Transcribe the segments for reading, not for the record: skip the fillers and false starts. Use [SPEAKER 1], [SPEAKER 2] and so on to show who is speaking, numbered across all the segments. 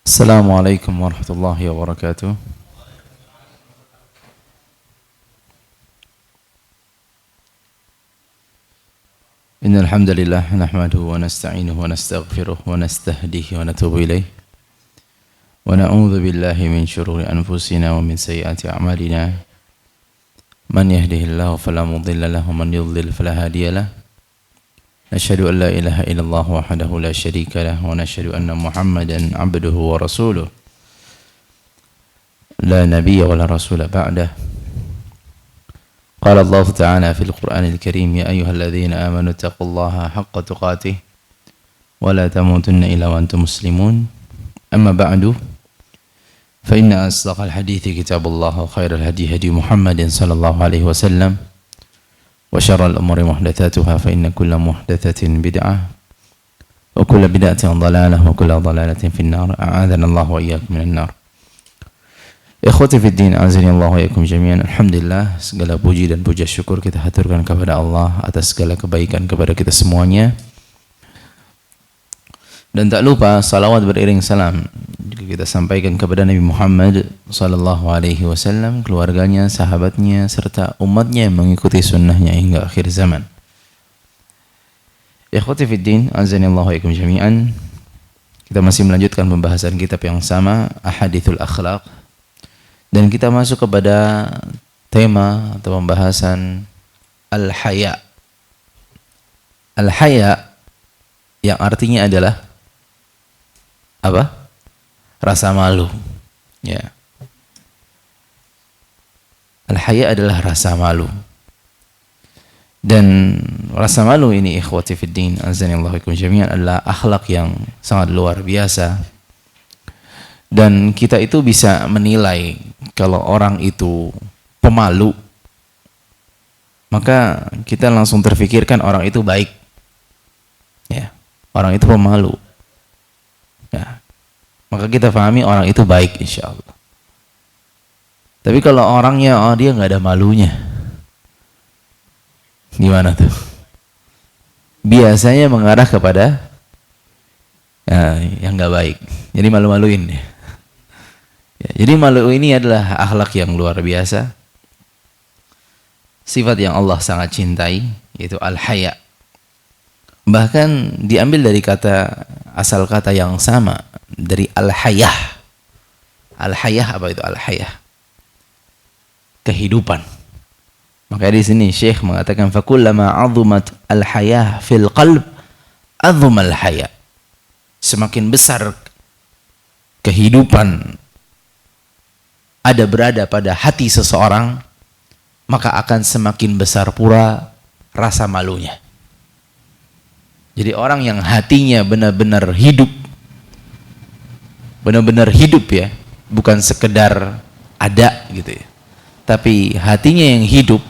[SPEAKER 1] Assalamualaikum warahmatullahi wabarakatuh. Innal hamdalillah nahmaduhu wa nasta'inuhu wa nastaghfiruh wa nastahdihi wa natubu ilayh. Wa na'udzu billahi min shururi anfusina wa min sayyiati a'malina. Man yahdihillahu fala mudilla lahu wa man yudlil fala hadiya lahu. Nashhadu an la ilaha illallah wahdahu la syarika lahu wa nashhadu anna Muhammadan 'abduhu wa rasuluh. La nabiyya wa la rasula ba'dah. Qala Allah Ta'ala fil Qur'anil Karim, ya ayyuhalladzina amanu taqullaha haqqa tuqatih wa la tamutunna illa wa antum muslimun. Amma ba'du, fa inna asdaqal hadithi kitabullah wa khairal hadi hadi Muhammadin sallallahu alaihi wasallam wa syarral umuri muhdatsatuha fa inna kulla muhdatsatin bid'ah wa kulla bid'atin dhalalah wa kulla dhalalatin finnar. A'adzana Allah wa iyyakum minan nar. Ikhwati fid din, azani Allah wa iyyakum jami'an. Alhamdulillah, segala puji dan puja syukur kita haturkan kepada Allah atas segala kebaikan kepada kita semuanya. Dan tak lupa salawat beriring salam juga kita sampaikan kepada Nabi Muhammad sallallahu alaihi wasallam, keluarganya, sahabatnya serta umatnya yang mengikuti sunnahnya hingga akhir zaman. Ikhwati fid din, azani Allah wa iyyakum jami'an. Kita masih melanjutkan pembahasan kitab yang sama, Ahadithul Akhlaq. Dan kita masuk kepada tema atau pembahasan Al-Haya. Al-Haya yang artinya adalah apa? Rasa malu. Ya. Al-Haya adalah rasa malu. Dan rasa malu ini, ikhwati fiddin, azanillahu ikum jami'an, adalah akhlak yang sangat luar biasa. Dan kita itu bisa menilai kalau orang itu pemalu, maka kita langsung terfikirkan orang itu baik. Ya, orang itu pemalu. Ya, maka kita pahami orang itu baik, insya Allah. Tapi kalau orangnya, dia nggak ada malunya, gimana tuh? Biasanya mengarah kepada yang nggak baik. Jadi malu-maluin. Ya, jadi malu ini adalah akhlak yang luar biasa. Sifat yang Allah sangat cintai, yaitu al-haya. Bahkan diambil dari asal kata yang sama, dari al-hayah. Al-hayah, apa itu al-hayah? Kehidupan. Maka di sini Syekh mengatakan fakullama 'azumat al-hayah fil qalb azuma al-haya. Semakin besar kehidupan berada pada hati seseorang, maka akan semakin besar pula rasa malunya. Jadi orang yang hatinya benar-benar hidup ya, bukan sekedar ada gitu ya, tapi hatinya yang hidup,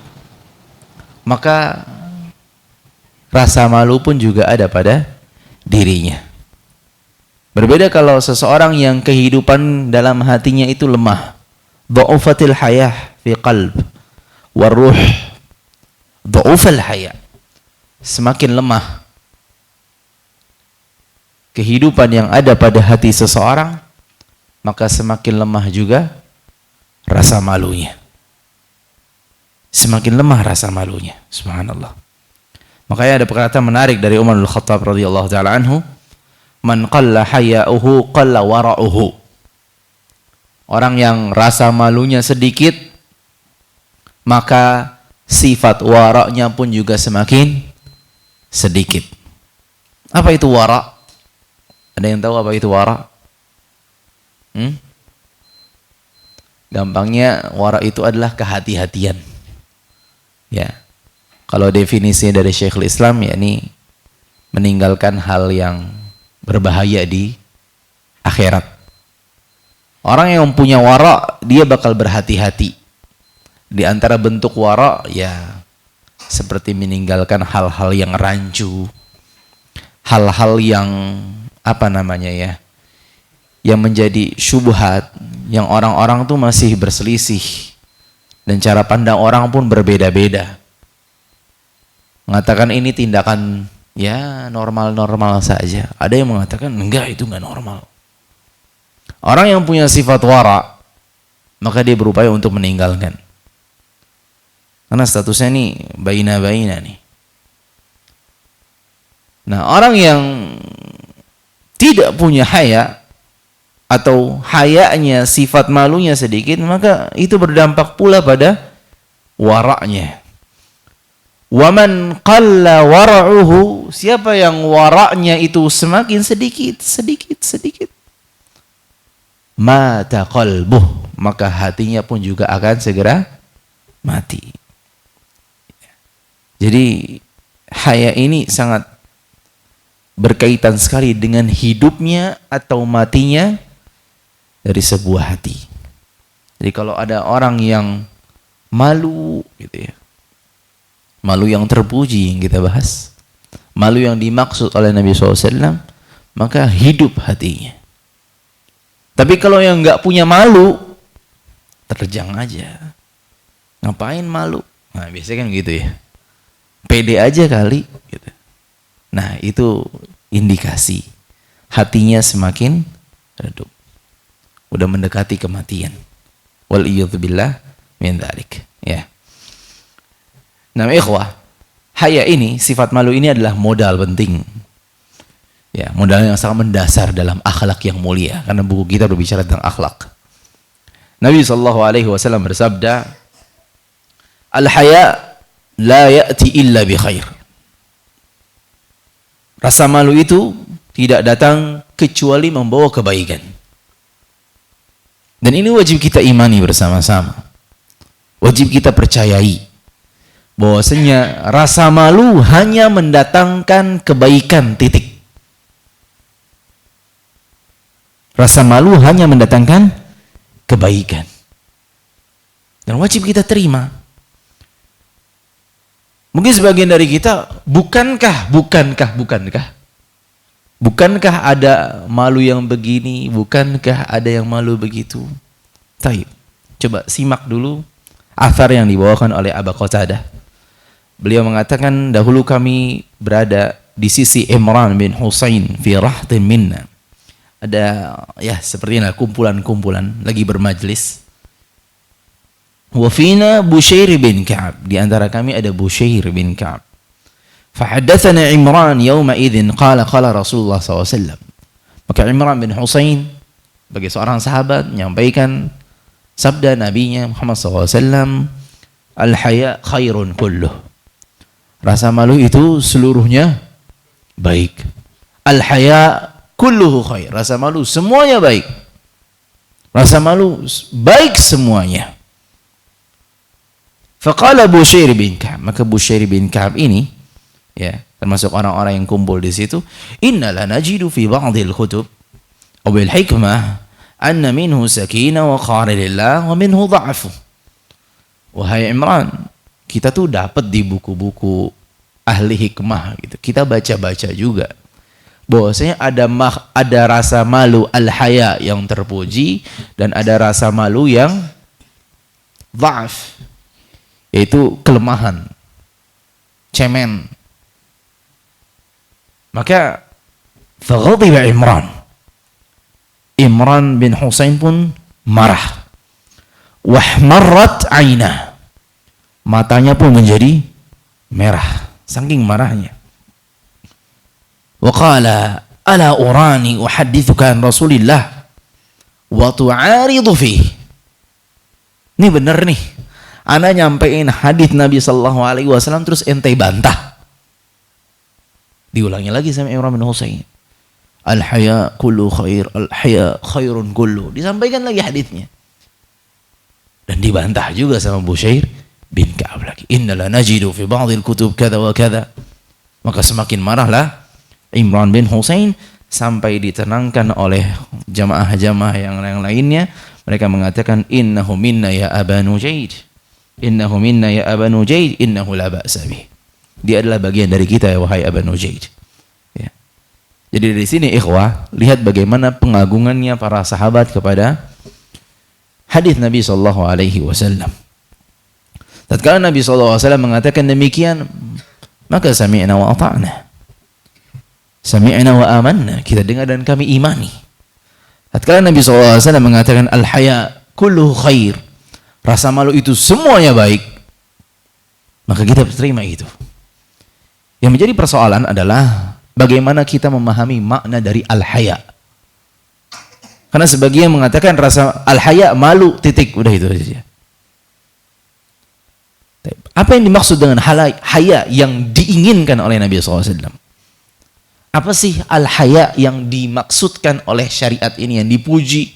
[SPEAKER 1] maka rasa malu pun juga ada pada dirinya. Berbeda kalau seseorang yang kehidupan dalam hatinya itu lemah. Dha'ufatil hayah fi qalb waruh. Dha'ufal hayah. Semakin lemah kehidupan yang ada pada hati seseorang, maka semakin lemah juga rasa malunya. Semakin lemah rasa malunya. Subhanallah. Makanya ada perkataan menarik dari Umar bin Khattab radhiyallahu ta'ala anhu, man qalla haya'uhu qalla wara'uhu. Orang yang rasa malunya sedikit, maka sifat waraknya pun juga semakin sedikit. Apa itu warak? Ada yang tahu apa itu warak? Gampangnya, warak itu adalah kehati-hatian. Ya. Kalau definisinya dari Syekhul Islam, yakni meninggalkan hal yang berbahaya di akhirat. Orang yang mempunyai wara', dia bakal berhati-hati. Di antara bentuk wara', ya seperti meninggalkan hal-hal yang rancu, hal-hal yang yang menjadi syubhat, yang orang-orang tuh masih berselisih, dan cara pandang orang pun berbeda-beda. Mengatakan ini tindakan ya normal-normal saja. Ada yang mengatakan enggak, itu enggak normal. Orang yang punya sifat wara, maka dia berupaya untuk meninggalkan. Karena statusnya nih baina-baina nih. Nah, orang yang tidak punya haya atau hayanya, sifat malunya sedikit, maka itu berdampak pula pada waraknya. Waman qalla wara'uhu, siapa yang waraknya itu semakin sedikit, mata qalbuh, maka hatinya pun juga akan segera mati. Jadi haya ini sangat berkaitan sekali dengan hidupnya atau matinya dari sebuah hati. Jadi kalau ada orang yang malu gitu ya, malu yang terpuji yang kita bahas, malu yang dimaksud oleh Nabi SAW, maka hidup hatinya. Tapi kalau yang nggak punya malu, terjang aja. Ngapain malu? Nah, biasanya kan gitu ya. Pede aja kali. Gitu. Nah, itu indikasi hatinya semakin redup. Udah mendekati kematian. Waliyadzubillah min dzalik. Ya. Nah, ikhwah, haya ini, sifat malu ini adalah modal penting. Ya, modal yang sangat mendasar dalam akhlak yang mulia, karena buku kita berbicara tentang akhlak. Nabi SAW bersabda, "Al-haya la ya'ti illa bi khair." Rasa malu itu tidak datang kecuali membawa kebaikan. Dan ini wajib kita imani bersama-sama. Wajib kita percayai bahwasanya rasa malu hanya mendatangkan kebaikan, titik. Rasa malu hanya mendatangkan kebaikan. Dan wajib kita terima. Mungkin sebagian dari kita, bukankah ada malu yang begini, bukankah ada yang malu begitu? Taib. Coba simak dulu athar yang dibawakan oleh Aba Qatadah. Beliau mengatakan, dahulu kami berada di sisi Imran bin Husain fi rahtin minna. Ada ya sepertinya kumpulan-kumpulan lagi bermajlis. Wa fina Bushair bin Ka'ab, di antara kami ada Bushair bin Ka'ab. Fahaddatsana Imran yawma idzin qala Rasulullah SAW. Maka Imran bin Husain sebagai seorang sahabat menyampaikan sabda nabinya Muhammad SAW, al-haya khairun kulluh. Rasa malu itu seluruhnya baik. Al-haya kulluhu khair. Rasa malu semuanya baik. Rasa malu baik semuanya. Faqala Bushair bin Ka'ab, maka Bushair bin Ka'ab ini ya termasuk orang-orang yang kumpul di situ, inna la najidu fi ba'dil kutub aw bil hikmah anna minhu sakinah wa qarilillah wa minhu dha'fu. Wahai Imran, kita tuh dapat di buku-buku ahli hikmah gitu. Kita baca-baca juga bahwasanya ada rasa malu al-haya yang terpuji dan ada rasa malu yang dha'f, yaitu kelemahan, cemen. Maka faghadiba Imran bin Husain pun marah. Wahmarrat ainah, matanya pun menjadi merah saking marahnya. Wa qala ala urani uhaddithuka an Rasulillah wa tu'aridu fihi. Ini benar nih, ana nyampein hadis Nabi sallallahu alaihi wasallam terus ente bantah. Diulangi lagi sama Imran bin Husain. Al-haya kullu khair, al-haya khairun kullu. Disampaikan lagi hadisnya. Dan dibantah juga sama Bushair bin Ka'ab lagi. Innala najidu fi ba'dil kutub kada wa kada. Maka semakin marahlah Imran bin Husain sampai ditenangkan oleh jamaah-jamaah yang lainnya. Mereka mengatakan, innahu minna ya Aba Nujaid. Innahu minna ya Aba Nujaid, innahu la ba'sa bih. Dia adalah bagian dari kita ya wahai Aba Nujaid. Ya. Jadi dari sini ikhwah, lihat bagaimana pengagungannya para sahabat kepada hadis Nabi sallallahu alaihi wasallam. Tatkala Nabi sallallahu alaihi wasallam mengatakan demikian, maka sami'na wa ata'na. Sami'na wa amanna, kita dengar dan kami imani. Tatkala Nabi SAW mengatakan al-haya kulluhu khair, rasa malu itu semuanya baik, maka kita terima itu. Yang menjadi persoalan adalah bagaimana kita memahami makna dari al-haya. Karena sebagian mengatakan rasa al-haya malu, titik, udah itu saja. Apa yang dimaksud dengan haya yang diinginkan oleh Nabi SAW? Apa sih al-haya yang dimaksudkan oleh syariat ini, yang dipuji,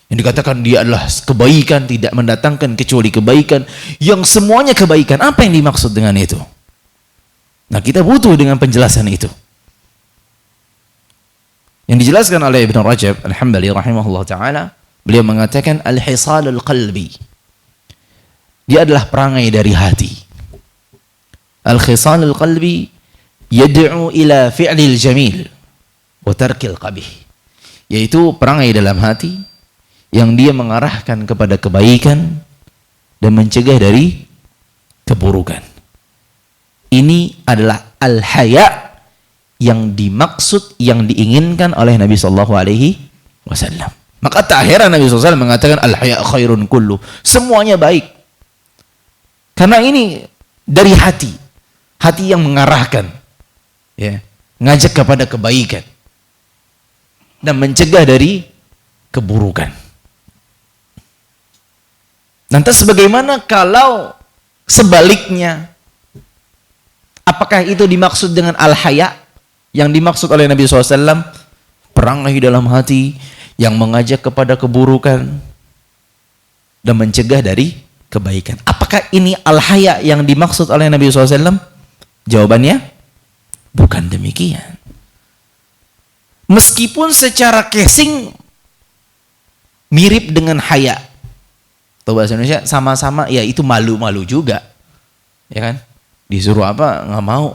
[SPEAKER 1] yang dikatakan dia adalah kebaikan, tidak mendatangkan kecuali kebaikan, yang semuanya kebaikan? Apa yang dimaksud dengan itu? Nah, kita butuh dengan penjelasan itu. Yang dijelaskan oleh Ibn Rajab Al-Hambali rahimahullah ta'ala, beliau mengatakan al-hisal al-qalbi, dia adalah perangai dari hati. Al-hisal al-qalbi yad'u ila fi'lil jamil wa tarkil qabih, yaitu perangai dalam hati yang dia mengarahkan kepada kebaikan dan mencegah dari keburukan. Ini adalah al-haya yang dimaksud, yang diinginkan oleh Nabi SAW. Maka tak heran Nabi SAW mengatakan al-haya khairun kullu, semuanya baik. Karena ini dari hati, hati yang mengarahkan, ya, ngajak kepada kebaikan dan mencegah dari keburukan. Lantas bagaimana kalau sebaliknya? Apakah itu dimaksud dengan al-haya yang dimaksud oleh Nabi SAW? Perangai dalam hati yang mengajak kepada keburukan dan mencegah dari kebaikan. Apakah ini al-haya yang dimaksud oleh Nabi SAW? Jawabannya bukan demikian. Meskipun secara casing mirip dengan haya, atau bahasa Indonesia sama-sama, ya itu malu-malu juga, ya kan? Disuruh apa nggak mau,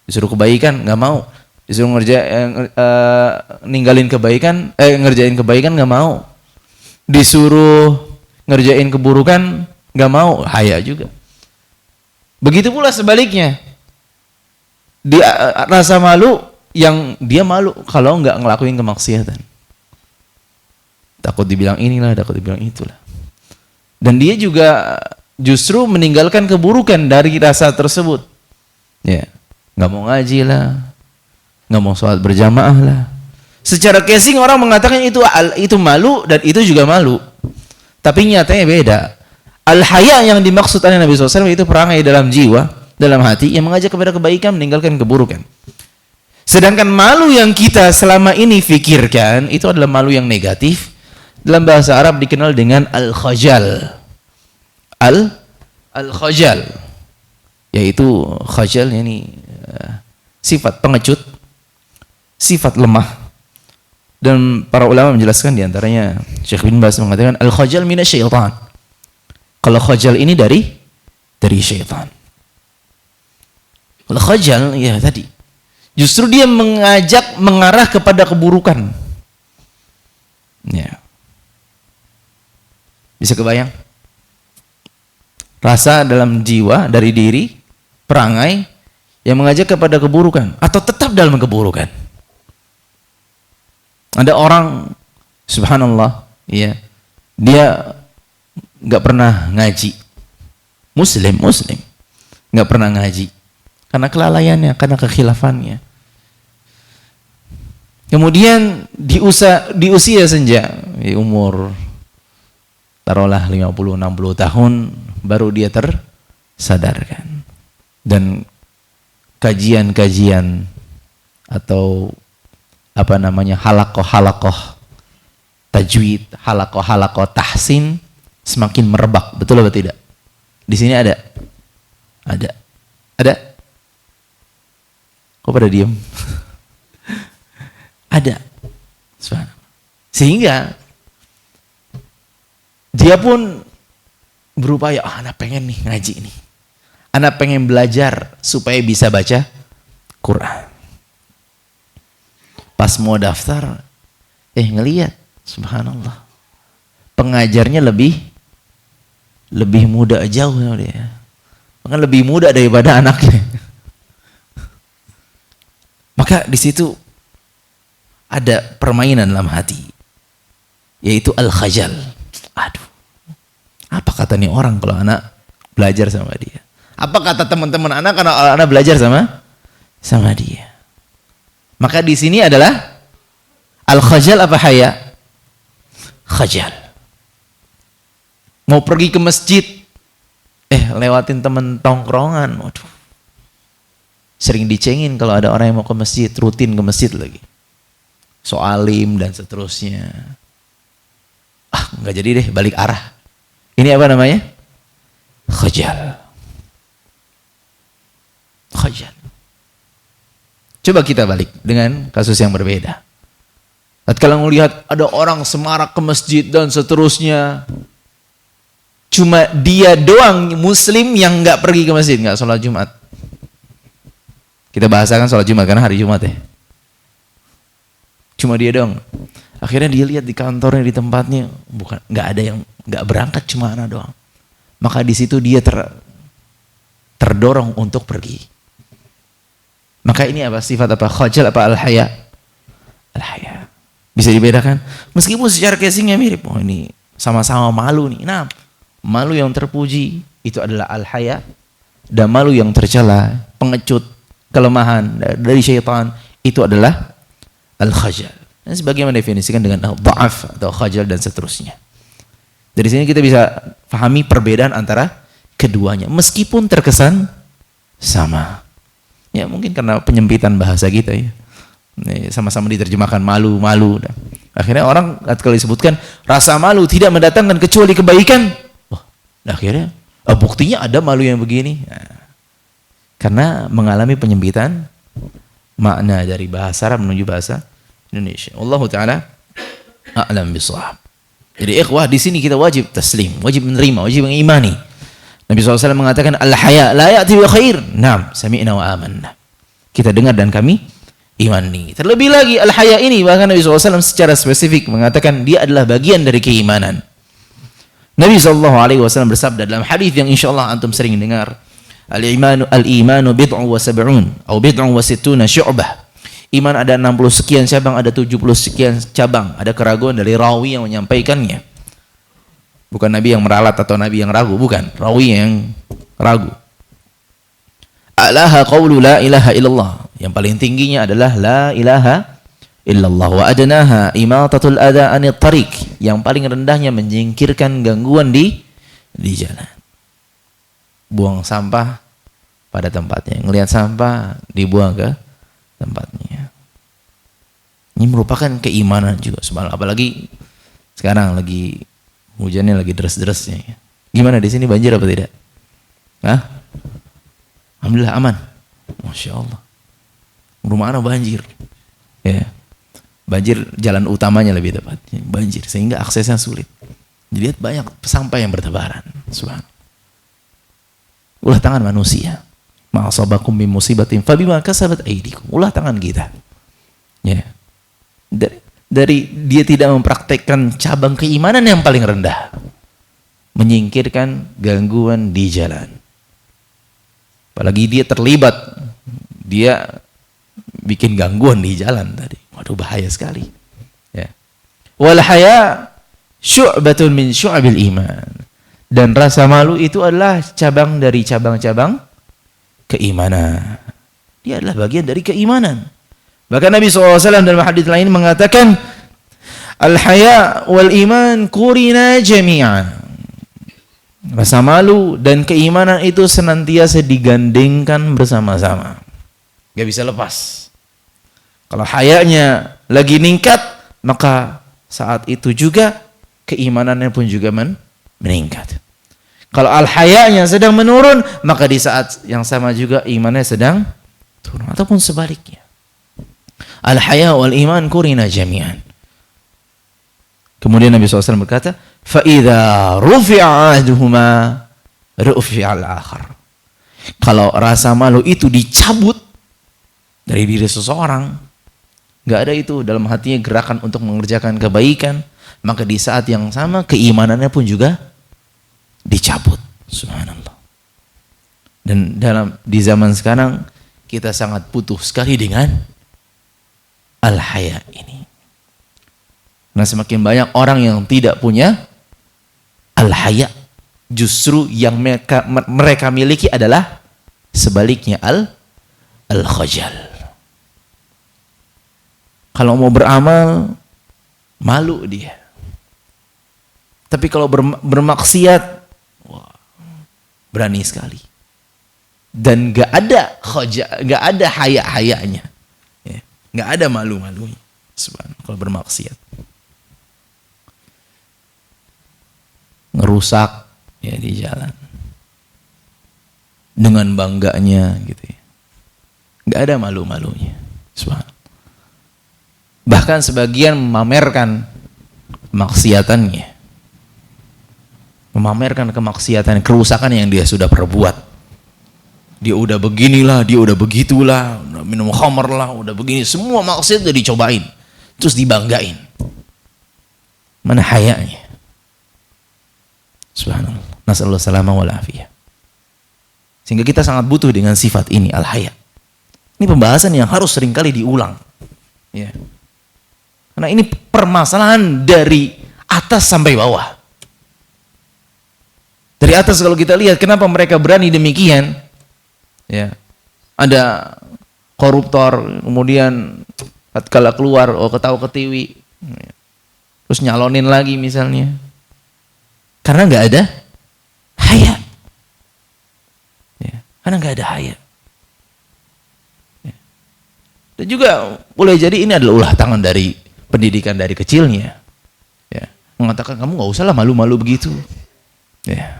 [SPEAKER 1] disuruh kebaikan nggak mau, disuruh ninggalin kebaikan, ngerjain kebaikan nggak mau, disuruh ngerjain keburukan nggak mau, haya juga. Begitu pula sebaliknya, dia rasa malu, yang dia malu kalau nggak ngelakuin kemaksiatan, takut dibilang inilah, takut dibilang itulah, dan dia juga justru meninggalkan keburukan dari rasa tersebut. Ya, nggak mau ngaji lah, nggak mau sholat berjamaah lah. Secara casing orang mengatakan itu malu dan itu juga malu, tapi nyatanya beda. Al-haya yang dimaksud oleh Nabi SAW itu perangai dalam jiwa, dalam hati yang mengajak kepada kebaikan, meninggalkan keburukan. Sedangkan malu yang kita selama ini fikirkan itu adalah malu yang negatif. Dalam bahasa Arab dikenal dengan al-khajal. Al-khajal, yaitu khajal ini sifat pengecut, sifat lemah, dan para ulama menjelaskan diantaranya Syekh bin Baz mengatakan al-khajal minasyaitan. Kalau khajal ini dari syaitan. Kalau khajal ya tadi justru dia mengajak, mengarah kepada keburukan. Ya. Bisa kebayang? Rasa dalam jiwa, dari diri, perangai yang mengajak kepada keburukan atau tetap dalam keburukan. Ada orang, subhanallah, ya, dia nggak pernah ngaji, muslim, nggak pernah ngaji karena kelalaiannya, karena kekhilafannya. Kemudian di usia senja, di umur taruhlah 50-60 tahun, baru dia tersadarkan. Dan kajian-kajian atau apa namanya, halakoh tajwid, halakoh tahsin semakin merebak. Betul atau tidak? Di sini ada? Kok pada diam? Ada. Sehingga dia pun berupaya, anak pengen nih ngaji nih, anak pengen belajar supaya bisa baca Quran. Pas mau daftar, ngelihat, subhanallah, pengajarnya lebih muda jauh dia, bahkan lebih muda daripada anaknya. Maka di situ ada permainan dalam hati. yaitu al-khajal. Aduh, apa kata nih orang kalau anak belajar sama dia? Apa kata teman-teman anak kalau anak belajar sama dia? Maka di sini adalah al-khajal apa haya? Khajal. Mau pergi ke masjid, lewatin teman tongkrongan, waduh. Sering dicengin kalau ada orang yang mau ke masjid, rutin ke masjid lagi. Soalim dan seterusnya. Nggak jadi deh, balik arah. Ini apa namanya? Khajal. Khajal. Coba kita balik dengan kasus yang berbeda. Kalau melihat ada orang semarak ke masjid dan seterusnya, cuma dia doang muslim yang nggak pergi ke masjid, nggak sholat Jumat. Kita bahasakan sholat Jumat karena hari Jumat ya. Cuma dia doang. Akhirnya dia lihat di kantornya, di tempatnya, nggak ada yang nggak berangkat, cuma anak doang. Maka di situ dia terdorong untuk pergi. Maka ini apa sifat apa? Khajal apa al-haya? Al-haya. Bisa dibedakan? Meskipun secara casingnya mirip. Oh ini sama-sama malu nih. Nah, malu yang terpuji itu adalah al-haya, dan malu yang tercela, pengecut, kelemahan dari syaitan itu adalah al-khajal. Dan sebagaimana definisikan dengan al-dha'af atau khajal dan seterusnya. Dari sini kita bisa pahami perbedaan antara keduanya meskipun terkesan sama. Ya mungkin karena penyempitan bahasa kita ya. Sama-sama diterjemahkan malu-malu. Akhirnya orang kalau disebutkan rasa malu tidak mendatangkan kecuali kebaikan. Akhirnya buktinya ada malu yang begini. Karena mengalami penyempitan makna dari bahasa Arab menuju bahasa Indonesia. Wallahu taala a'lam bishawab. Jadi ikhwah, di sini kita wajib taslim, wajib menerima, wajib mengimani. Nabi SAW mengatakan al-haya la ya'ti bi khair. Naam, sami'na wa amanna. Kita dengar dan kami imani. Terlebih lagi al-haya ini bahkan Nabi SAW secara spesifik mengatakan dia adalah bagian dari keimanan. Nabi SAW bersabda dalam hadis yang insyaallah antum sering dengar, al-imanu bid'un wa sab'un atau bid'un wa sittuna syu'bah. Iman ada 60 sekian cabang, ada 70 sekian cabang. Ada keraguan dari rawi yang menyampaikannya. Bukan Nabi yang meralat atau Nabi yang ragu, bukan. Rawi yang ragu. A'laha qawlu la ilaha illallah. Yang paling tingginya adalah la ilaha illallah. Wa adnaha imatatul adha anit tariq. Yang paling rendahnya menyingkirkan gangguan di jalan. Buang sampah pada tempatnya. Ngelihat sampah dibuang ke tempatnya. Ini merupakan keimanan juga. Apalagi sekarang lagi hujannya lagi deras-derasnya. Gimana di sini, banjir apa tidak? Alhamdulillah aman. Masya Allah. Rumah anak banjir. Ya. Banjir jalan utamanya lebih tepatnya. Banjir sehingga aksesnya sulit. Dilihat banyak sampah yang bertebaran. Subhanallah. Ulah tangan manusia. Ma'asabakum min musibatin fabima kasabat aydikum. Ulah tangan kita. Ya. Dari dia tidak mempraktekkan cabang keimanan yang paling rendah. Menyingkirkan gangguan di jalan. Apalagi dia terlibat. Dia bikin gangguan di jalan tadi. Waduh, bahaya sekali. Ya. Wal haya syu'batun min syu'abil iman. Dan rasa malu itu adalah cabang dari cabang-cabang keimanan. Dia adalah bagian dari keimanan. Bahkan Nabi SAW dalam hadis lain mengatakan, al-haya wal iman qurina jami'an. Rasa malu dan keimanan itu senantiasa digandengkan bersama-sama. Gak bisa lepas. Kalau hayanya lagi meningkat, maka saat itu juga keimanannya pun juga meningkat. Kalau al-hayanya sedang menurun, maka di saat yang sama juga imannya sedang turun. Ataupun sebaliknya. Al-haya wal iman qurina jami'an. Kemudian Nabi SAW berkata, فَإِذَا رُفِعَ عَهْدُهُمَا رُفِعَ الْآخَرِ. Kalau rasa malu itu dicabut dari diri seseorang, nggak ada itu dalam hatinya gerakan untuk mengerjakan kebaikan, maka di saat yang sama keimanannya pun juga dicabut. Subhanallah. Dan di zaman sekarang kita sangat butuh sekali dengan al-haya ini. Nah, semakin banyak orang yang tidak punya al-haya, justru yang mereka miliki adalah sebaliknya al-khajal. Kalau mau beramal, malu dia. Tapi kalau bermaksiat, wah, berani sekali. Dan gak ada khajal, gak ada haya-hayanya. Ya, gak ada malu-malunya. Subhanallah, kalau bermaksiat. Ngerusak ya di jalan. Dengan bangganya gitu ya. Gak ada malu-malunya. Subhanallah. Bahkan sebagian memamerkan kemaksiatannya. Memamerkan kemaksiatan, kerusakan yang dia sudah perbuat. Dia udah beginilah, dia udah begitulah, udah minum khamar lah, udah begini. Semua maksiat udah dicobain. Terus dibanggain. Mana hayanya? Subhanallah. Nasallahu salama wal afiyah. Sehingga kita sangat butuh dengan sifat ini, al-haya. Ini pembahasan yang harus seringkali diulang. Ya. Karena ini permasalahan dari atas sampai bawah. Dari atas kalau kita lihat kenapa mereka berani demikian, ya, ada koruptor, kemudian tatkala keluar, ketawa ketiwi, terus nyalonin lagi misalnya, karena nggak ada haya, ya, karena nggak ada haya. Ya. Dan juga boleh jadi ini adalah ulah tangan dari pendidikan dari kecilnya, ya, mengatakan kamu nggak usahlah malu-malu begitu, ya.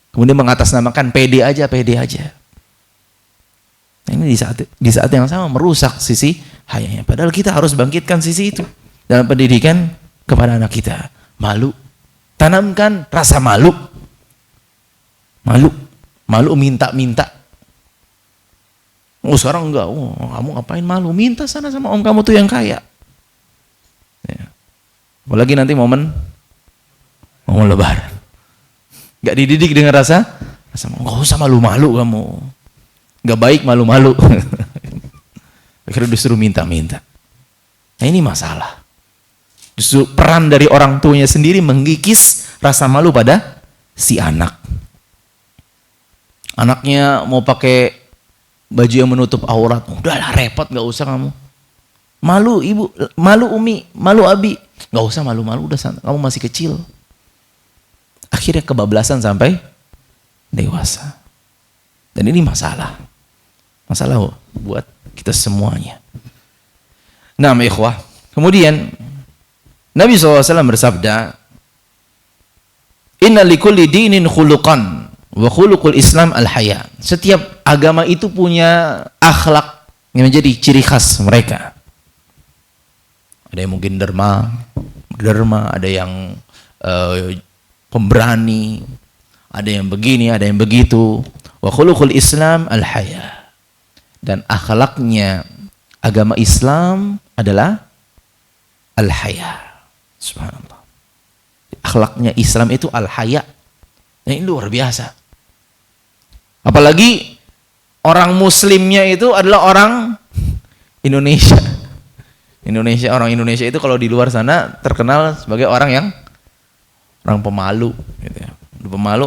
[SPEAKER 1] Kemudian mengatasnamakan pede aja. Nah, ini di saat yang sama merusak sisi hayanya. Padahal kita harus bangkitkan sisi itu dalam pendidikan kepada anak kita. Malu, tanamkan rasa malu. Malu minta. Oh sekarang enggak, kamu ngapain malu? Minta sana sama om kamu tuh yang kaya. Ya. Apalagi nanti momen lebaran. Gak dididik dengan rasa nggak usah malu-malu kamu, gak baik malu-malu. Akhirnya disuruh minta-minta. Nah ini masalah. Justru peran dari orang tuanya sendiri mengikis rasa malu pada si anak. Anaknya mau pakai baju yang menutup aurat, udahlah repot, gak usah kamu. Malu ibu, malu umi, malu abi, gak usah malu-malu, udah sana, kamu masih kecil. Akhirnya kebablasan sampai dewasa. Dan ini masalah buat kita semuanya. Nah, ikhwah. Kemudian Nabi SAW bersabda, Inna likulli dinin khuluqan wa khuluqul Islam al-haya. Setiap agama itu punya akhlak yang menjadi ciri khas mereka. Ada yang mungkin derma, ada yang pemberani, ada yang begini, ada yang begitu. Wa khuluqul Islam al-haya. Dan akhlaknya agama Islam adalah al-haya. Subhanallah. Akhlaknya Islam itu al-haya. Nah, ini luar biasa. Apalagi orang muslimnya itu adalah orang Indonesia. Orang Indonesia itu kalau di luar sana terkenal sebagai orang pemalu, gitu ya. Pemalu,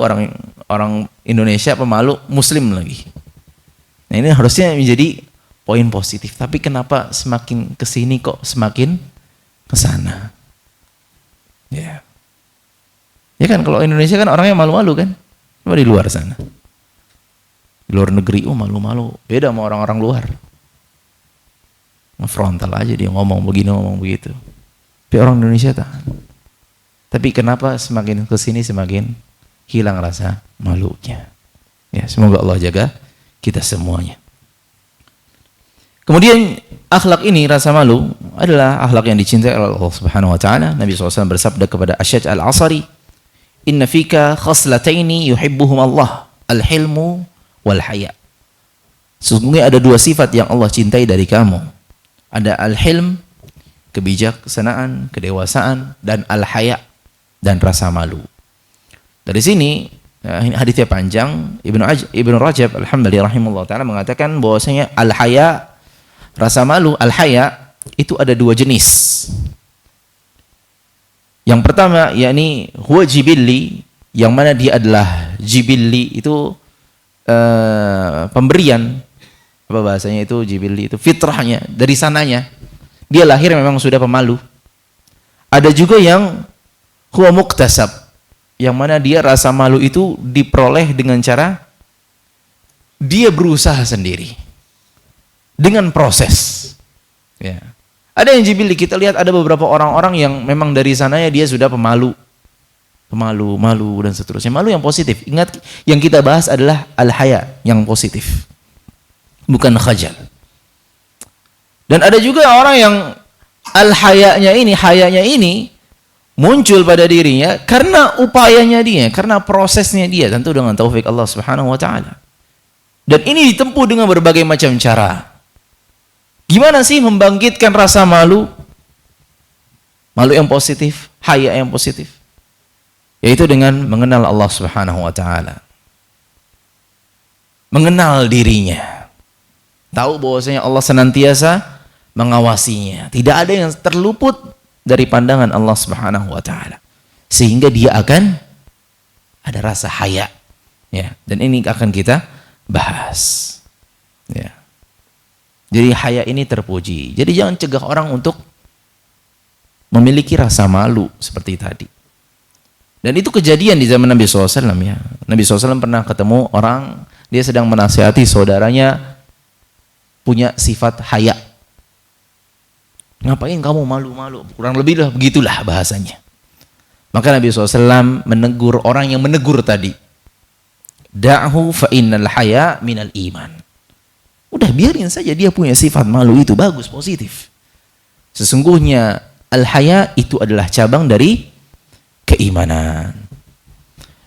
[SPEAKER 1] orang Indonesia pemalu, Muslim lagi. Nah ini harusnya menjadi poin positif. Tapi kenapa semakin kesini kok semakin kesana? Ya, ya kan kalau Indonesia kan orangnya malu-malu kan, cuma di luar sana, di luar negeri, malu-malu, beda sama orang-orang luar. Frontal aja dia ngomong begini, ngomong begitu. Tapi orang Indonesia tahan. Tapi kenapa semakin kesini semakin hilang rasa malunya? Ya, semoga Allah jaga kita semuanya. Kemudian akhlak ini, rasa malu, adalah akhlak yang dicintai oleh Allah Subhanahu wa taala. Nabi SAW bersabda kepada Asyaj al-Asari, "Inna fika khaslataini yuhibbuhum Allah, al-hilmu wal haya." Sesungguhnya ada dua sifat yang Allah cintai dari kamu. Ada al-hilm, kebijaksanaan, kedewasaan, dan al-haya, dan rasa malu. Dari sini hadisnya panjang. Ibnu Rajab alhamdulillah rahimahullah taala mengatakan bahwasanya al-haya, rasa malu, al-haya itu ada dua jenis. Yang pertama yakni huwa jibilli, yang mana dia adalah jibilli itu pemberian, apa bahasanya itu, jibilli itu fitrahnya, dari sananya dia lahir memang sudah pemalu. Ada juga yang huwa muktasab, yang mana dia rasa malu itu diperoleh dengan cara dia berusaha sendiri dengan proses. Ya. Ada yang jibilli, kita lihat ada beberapa orang-orang yang memang dari sananya dia sudah pemalu, malu dan seterusnya. Malu yang positif. Ingat, yang kita bahas adalah al-haya, yang positif, bukan khajal. Dan ada juga orang yang hayanya ini muncul pada dirinya karena upayanya dia, karena prosesnya dia, tentu dengan taufik Allah Subhanahu wa taala. Dan ini ditempuh dengan berbagai macam cara. Gimana sih membangkitkan rasa malu? Malu yang positif, haya yang positif. Yaitu dengan mengenal Allah Subhanahu wa taala. Mengenal dirinya. Tahu bahwasanya Allah senantiasa mengawasinya. Tidak ada yang terluput dari pandangan Allah Subhanahu wa taala. Sehingga dia akan ada rasa haya. Ya, dan ini akan kita bahas. Ya. Jadi haya ini terpuji. Jadi jangan cegah orang untuk memiliki rasa malu seperti tadi. Dan itu kejadian di zaman Nabi SAW ya. Nabi SAW pernah ketemu orang, dia sedang menasihati saudaranya punya sifat haya. Ngapain kamu malu-malu? Kurang lebih lah begitulah bahasanya. Maka Nabi SAW menegur orang yang menegur tadi. Da'hu fa innal haya minal iman. Udah biarin saja dia punya sifat malu itu, bagus, positif. Sesungguhnya al-haya itu adalah cabang dari keimanan.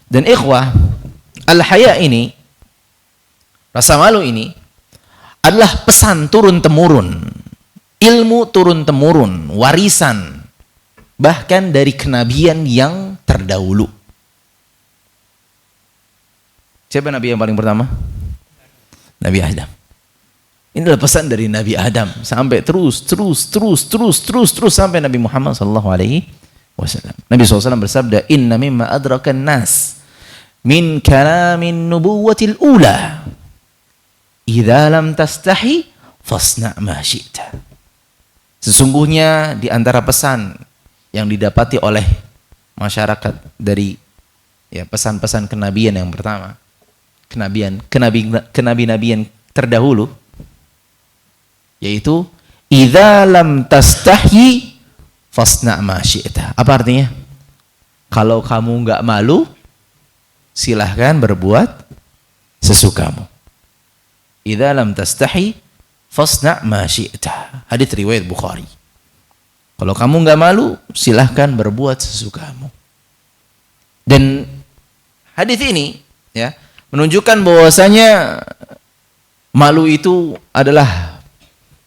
[SPEAKER 1] Dan ikhwah, al-haya ini, rasa malu ini adalah pesan turun-temurun, ilmu turun-temurun, warisan bahkan dari kenabian yang terdahulu. Siapa nabi yang paling pertama? Nabi Adam. Ini adalah pesan dari Nabi Adam sampai terus sampai Nabi Muhammad sallallahu alaihi wasallam. Nabi SAW bersabda, "Inna mimma adrakan nas min kalamin nubuwatil ula idza lam tastahi fasna' ma syi'ta." Sesungguhnya di antara pesan yang didapati oleh masyarakat dari ya pesan-pesan kenabian yang pertama, kenabi-nabian terdahulu, yaitu idza lam tastahi fasna' ma syi'ta. Apa artinya? Kalau kamu enggak malu, silahkan berbuat sesukamu. Idza lam tastahi fasna' ma syi'ta. Hadits riwayat Bukhari. Kalau kamu enggak malu, silahkan berbuat sesukamu. Dan hadits ini ya menunjukkan bahwasanya malu itu adalah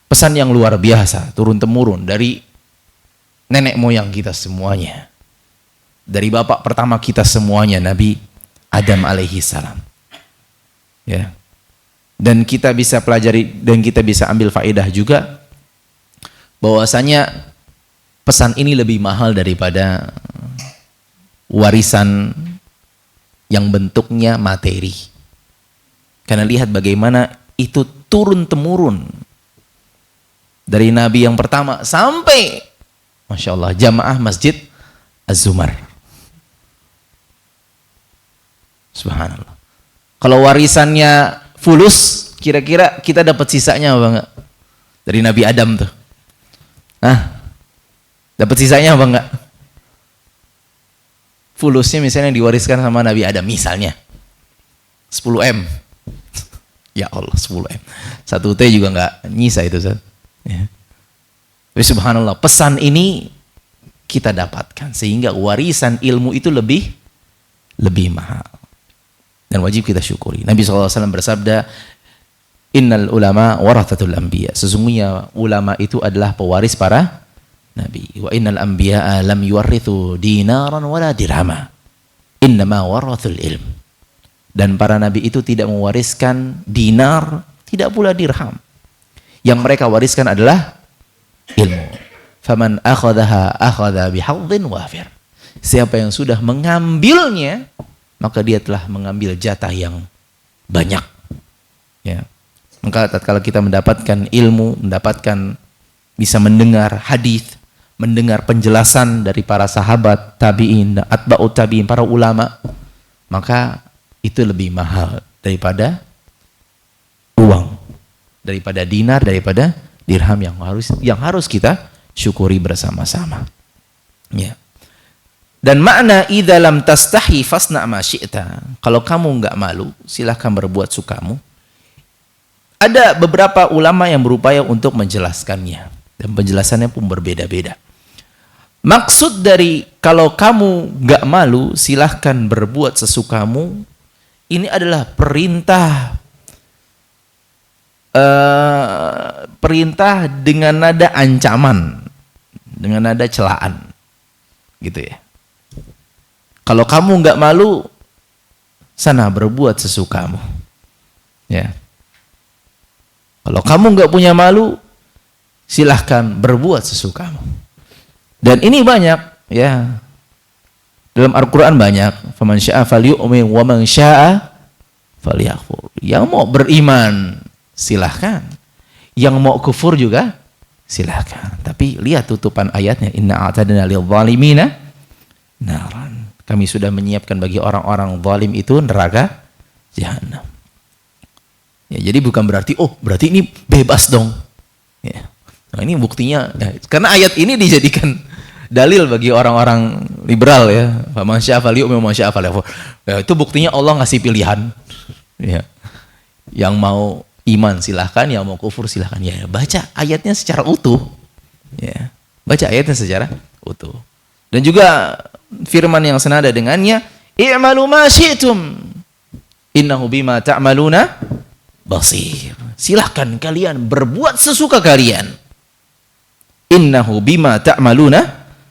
[SPEAKER 1] pesan yang luar biasa, turun-temurun dari nenek moyang kita semuanya. Dari bapak pertama kita semuanya, Nabi Adam alaihi salam. Ya. Dan kita bisa pelajari dan kita bisa ambil faedah juga bahwasanya pesan ini lebih mahal daripada warisan yang bentuknya materi. Karena lihat bagaimana itu turun-temurun dari Nabi yang pertama sampai Masya Allah jamaah Masjid Az-Zumar. Subhanallah. Kalau warisannya fulus, kira-kira kita dapat sisanya apa enggak? Dari Nabi Adam tuh. Dapat sisanya apa enggak? Fulusnya misalnya diwariskan sama Nabi Adam misalnya 10M. Ya Allah, 10M. 1T juga enggak nyisa itu, Ustaz. Ya. Tapi subhanallah, pesan ini kita dapatkan sehingga warisan ilmu itu lebih mahal. Dan wajib kita syukuri. Nabi SAW bersabda, "Innal ulama warathatul anbiya." Sesungguhnya ulama itu adalah pewaris para nabi. Wa innal anbiya'a lam yuwarrithu dinaran wala dirhama. Innama warathul ilm. Dan para nabi itu tidak mewariskan dinar, tidak pula dirham. Yang mereka wariskan adalah ilmu. Faman akhadhaha akhadha bihadhin wafir. Siapa yang sudah mengambilnya, maka dia telah mengambil jatah yang banyak. Ya. Maka tatkala kita mendapatkan ilmu, mendapatkan bisa mendengar hadis, mendengar penjelasan dari para sahabat, tabi'in, atba'ut tabi'in, para ulama, maka itu lebih mahal daripada uang, daripada dinar, daripada dirham yang harus kita syukuri bersama-sama. Ya. Dan makna idza lam tastahi fasna ma syi'ta. Kalau kamu enggak malu, silahkan berbuat sukamu. Ada beberapa ulama yang berupaya untuk menjelaskannya, dan penjelasannya pun berbeda-beda. Maksud dari kalau kamu enggak malu, silahkan berbuat sesukamu, ini adalah perintah dengan nada ancaman, dengan nada celaan, gitu ya. Kalau kamu nggak malu, sana berbuat sesukamu. Ya. Kalau kamu nggak punya malu, silahkan berbuat sesukamu. Dan ini banyak, ya. Dalam Al-Quran banyak. Faman syaa falyu'min wa man syaa falyakfur. Yang mau beriman, silahkan. Yang mau kufur juga, silahkan. Tapi lihat tutupan ayatnya. Inna a'tadna lidh-dhalimina naran. Kami sudah menyiapkan bagi orang-orang zalim itu neraka jahanam. Ya, jadi bukan berarti, berarti ini bebas dong. Ya. Nah, ini buktinya, ya, karena ayat ini dijadikan dalil bagi orang-orang liberal, ya. Faman syaa falyu'min wa man syaa falyakfur. Ya, itu buktinya Allah ngasih pilihan. Ya. Yang mau iman silahkan, yang mau kufur silahkan. Ya, baca ayatnya secara utuh. Ya. Baca ayatnya secara utuh. Dan juga firman yang senada dengannya, i'malu ma syi'tum innahu bima ta'maluna basir. Silahkan kalian berbuat sesuka kalian. Innahu bima ta'maluna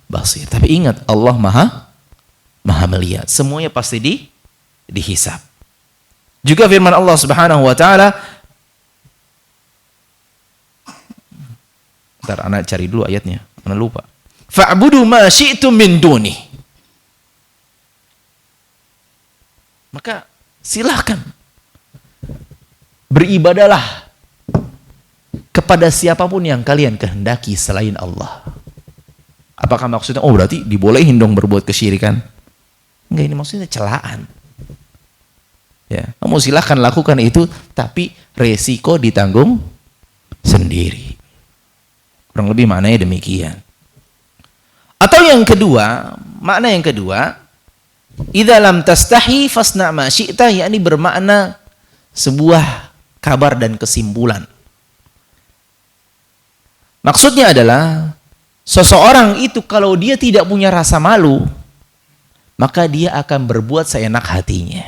[SPEAKER 1] basir. Tapi ingat, Allah maha melihat. Semuanya pasti dihisab. Juga firman Allah Subhanahu wa taala, bentar, anak cari dulu ayatnya, anak lupa. Fa'budu ma syi'tum min duni. Maka silahkan beribadalah kepada siapapun yang kalian kehendaki selain Allah. Apakah maksudnya, berarti dibolehin dong berbuat kesyirikan? Enggak, ini maksudnya celaan. Ya, kamu silahkan lakukan itu, tapi resiko ditanggung sendiri. Kurang lebih maknanya demikian. Atau yang kedua, makna yang kedua, idza lam tastahi fasna ma syi'ta, yakni bermakna sebuah kabar dan kesimpulan. Maksudnya adalah seseorang itu kalau dia tidak punya rasa malu, maka dia akan berbuat seenak hatinya.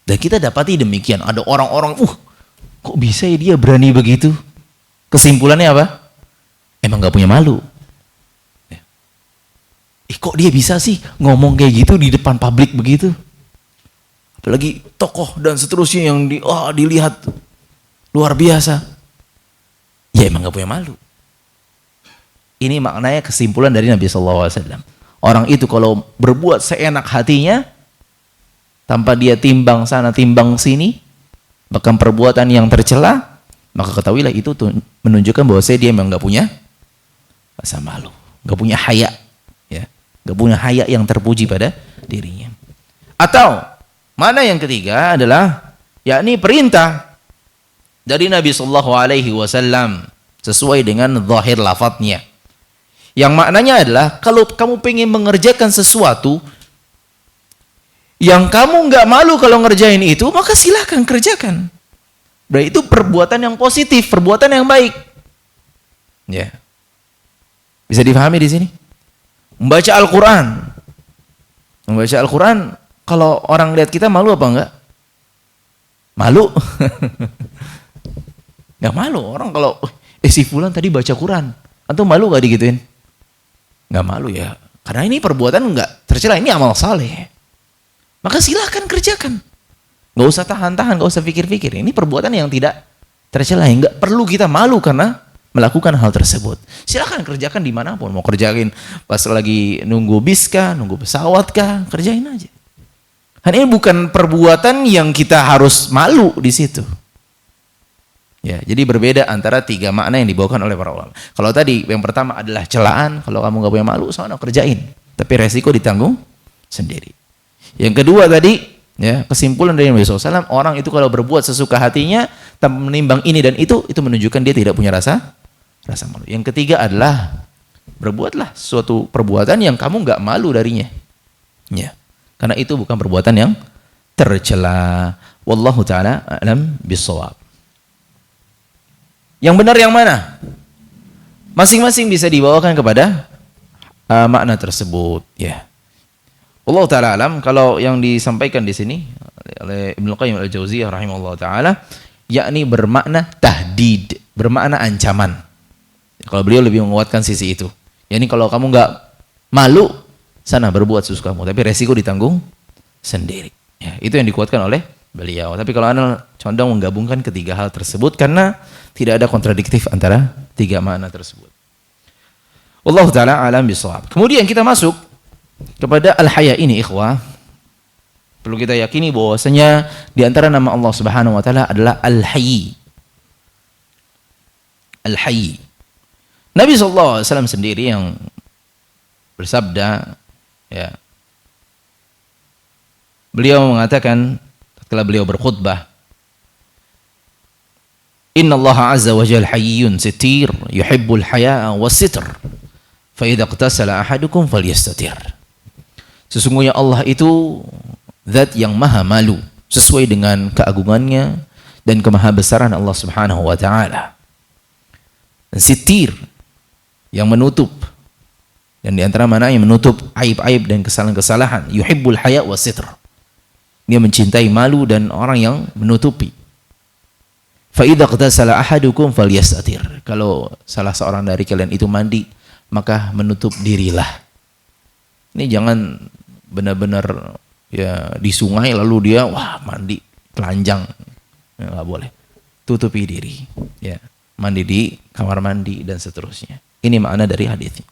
[SPEAKER 1] Dan kita dapati demikian, ada orang-orang, kok bisa ya dia berani begitu? Kesimpulannya apa? Emang gak punya malu. Kok dia bisa sih ngomong kayak gitu di depan publik begitu? Apalagi tokoh dan seterusnya yang dilihat luar biasa. Ya emang gak punya malu. Ini maknanya kesimpulan dari Nabi SAW. Orang itu kalau berbuat seenak hatinya, tanpa dia timbang sana timbang sini, bahkan perbuatan yang tercela, maka ketahuilah itu menunjukkan bahwa dia memang gak punya rasa malu, gak punya haya. Gak punya haya yang terpuji pada dirinya. Atau mana yang ketiga adalah yakni perintah dari Nabi sallallahu alaihi wasallam sesuai dengan zahir lafadznya. Yang maknanya adalah kalau kamu pengen mengerjakan sesuatu yang kamu nggak malu kalau ngerjain itu, maka silahkan kerjakan. Berarti itu perbuatan yang positif, perbuatan yang baik. Ya. Bisa difahami di sini? Membaca Al-Quran. Membaca Al-Quran, kalau orang lihat kita malu apa enggak? Malu. Enggak malu. Orang kalau, si fulan tadi baca Quran. Antum malu enggak digituin? Enggak malu ya. Karena ini perbuatan enggak tercela, ini amal saleh. Maka silahkan kerjakan. Enggak usah tahan-tahan, enggak usah pikir-pikir. Ini perbuatan yang tidak tercela, enggak perlu kita malu karena melakukan hal tersebut. Silakan kerjakan dimanapun. Mau kerjain pas lagi nunggu bis kah, nunggu pesawat kah, kerjain aja. Dan ini bukan perbuatan yang kita harus malu di situ. Ya, jadi berbeda antara tiga makna yang dibawakan oleh para ulama. Kalau tadi yang pertama adalah celaan, kalau kamu nggak punya malu, soalnya kerjain. Tapi resiko ditanggung sendiri. Yang kedua tadi, ya, kesimpulan dari Nabi SAW, orang itu kalau berbuat sesuka hatinya tanpa menimbang ini dan itu menunjukkan dia tidak punya rasa malu. Yang ketiga adalah berbuatlah suatu perbuatan yang kamu nggak malu darinya. Ya, karena itu bukan perbuatan yang tercela. Wallahu taala a'lam bissawab. Yang benar yang mana? Masing-masing bisa dibawakan kepada makna tersebut, ya. Allah taala alam. Kalau yang disampaikan di sini oleh Ibnu Qayyim al-Jauziyah rahimahullah taala, yakni bermakna tahdid, bermakna ancaman. Kalau beliau lebih menguatkan sisi itu. Yakni kalau kamu nggak malu, sana berbuat sesukamu, tapi resiko ditanggung sendiri. Ya, itu yang dikuatkan oleh beliau. Tapi kalau Anda condong menggabungkan ketiga hal tersebut karena tidak ada kontradiktif antara tiga makna tersebut. Wallahu taala alam bisawab. Kemudian kita masuk kepada al-haya ini, ikhwah. Perlu kita yakini bahwasanya di antara nama Allah Subhanahu wa taala adalah Al-Hayy. Al-Hayy. Nabi sallallahu alaihi wasallam sendiri yang bersabda, ya. Beliau mengatakan setelah beliau berkhutbah, Inna Allah azza wa jalla hayyun sitir yuhibbul haya'a was-sitr fa idza iqtasala ahadukum falyastatir. Sesungguhnya Allah itu zat yang maha malu sesuai dengan keagungannya dan kemahabesaran Allah Subhanahu wa taala. Sitir yang menutup, dan di antara mana yang menutup aib-aib dan kesalahan-kesalahan. Yuhibbul haya was-sitr. Dia mencintai malu dan orang yang menutupi. Fa idza iqtasala ahadukum falyastatir. Kalau salah seorang dari kalian itu mandi, maka menutup dirilah. Ini jangan benar-benar ya di sungai lalu dia mandi telanjang. Ya, enggak boleh. Tutupi diri, ya. Mandi di kamar mandi dan seterusnya. Ini makna dari hadisnya.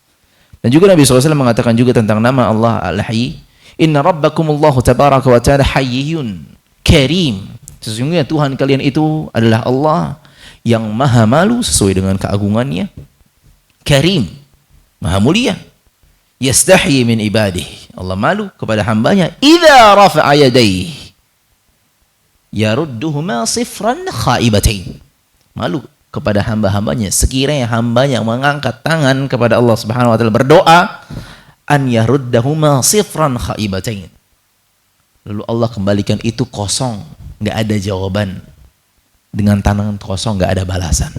[SPEAKER 1] Dan juga Nabi SAW mengatakan juga tentang nama Allah Al-Hayy, Inna rabbakumullahu tabaraka wa ta'ala hayyun karim. Sesungguhnya Tuhan kalian itu adalah Allah yang maha malu sesuai dengan keagungannya, karim, maha mulia, yastahyi min ibadihi. Allah malu kepada hambanya, idza rafa'a yadayhi yarudduhuma sifran khaibatain. Malu kepada hamba-hambanya sekiranya hambanya mengangkat tangan kepada Allah Subhanahu wa taala berdoa, an yaruddahuma sifran khaibatain. Lalu Allah kembalikan itu kosong, nggak ada jawaban. Dengan tangan kosong nggak ada balasan.